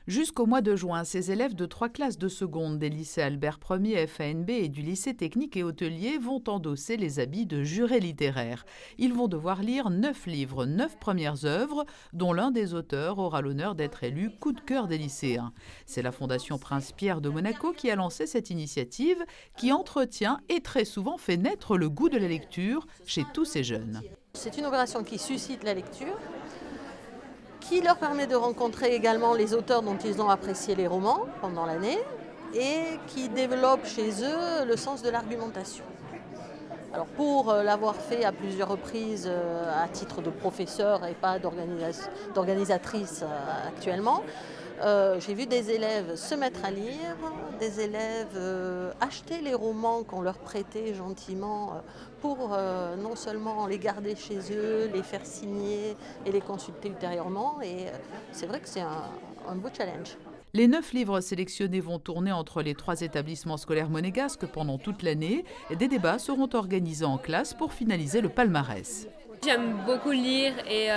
Jusqu'au mois de juin, ces élèves de 3 classes de seconde des lycées Albert Ier, FANB et du lycée technique et hôtelier vont endosser les habits de jurés littéraires. Ils vont devoir lire 9 livres, 9 premières œuvres, dont l'un des auteurs aura l'honneur d'être élu coup de cœur des lycéens. C'est la Fondation Prince-Pierre de Monaco qui a lancé cette initiative qui entretient et très souvent fait naître le goût de la lecture chez tous ces jeunes. C'est une opération qui suscite la lecture, qui leur permet de rencontrer également les auteurs dont ils ont apprécié les romans pendant l'année et qui développe chez eux le sens de l'argumentation. Alors pour l'avoir fait à plusieurs reprises à titre de professeur et pas d'organisatrice actuellement, j'ai vu des élèves se mettre à lire, des élèves acheter les romans qu'on leur prêtait gentiment pour non seulement les garder chez eux, les faire signer et les consulter ultérieurement. Et c'est vrai que c'est un beau challenge. Les 9 livres sélectionnés vont tourner entre les 3 établissements scolaires monégasques pendant toute l'année. Des débats seront organisés en classe pour finaliser le palmarès. J'aime beaucoup lire et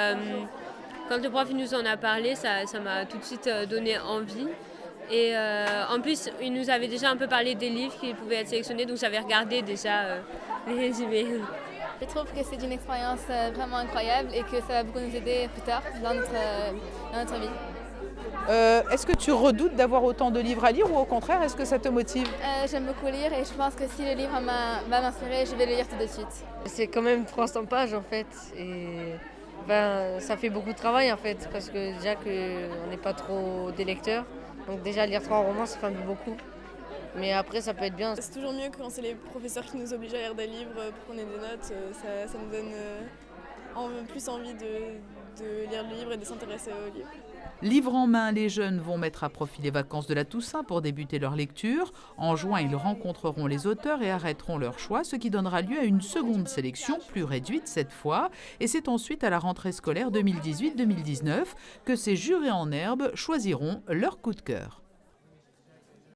quand le prof nous en a parlé, ça m'a tout de suite donné envie. Et en plus, il nous avait déjà un peu parlé des livres qui pouvaient être sélectionnés, donc j'avais regardé déjà les résumés. Je trouve que c'est une expérience vraiment incroyable et que ça va beaucoup nous aider plus tard dans notre vie. Est-ce que tu redoutes d'avoir autant de livres à lire ou au contraire, est-ce que ça te motive? J'aime beaucoup lire et je pense que si le livre va m'inspirer, je vais le lire tout de suite. C'est quand même 300 pages en fait et ça fait beaucoup de travail en fait parce que déjà qu'on n'est pas trop des lecteurs, donc déjà lire 3 romans ça fait un peu beaucoup. Mais après ça peut être bien. C'est toujours mieux quand c'est les professeurs qui nous obligent à lire des livres pour qu'on ait des notes, ça nous donne plus envie de lire le livre et de s'intéresser au livre. Livre en main, les jeunes vont mettre à profit les vacances de la Toussaint pour débuter leur lecture. En juin, ils rencontreront les auteurs et arrêteront leur choix, ce qui donnera lieu à une seconde sélection, plus réduite cette fois. Et c'est ensuite à la rentrée scolaire 2018-2019 que ces jurés en herbe choisiront leur coup de cœur.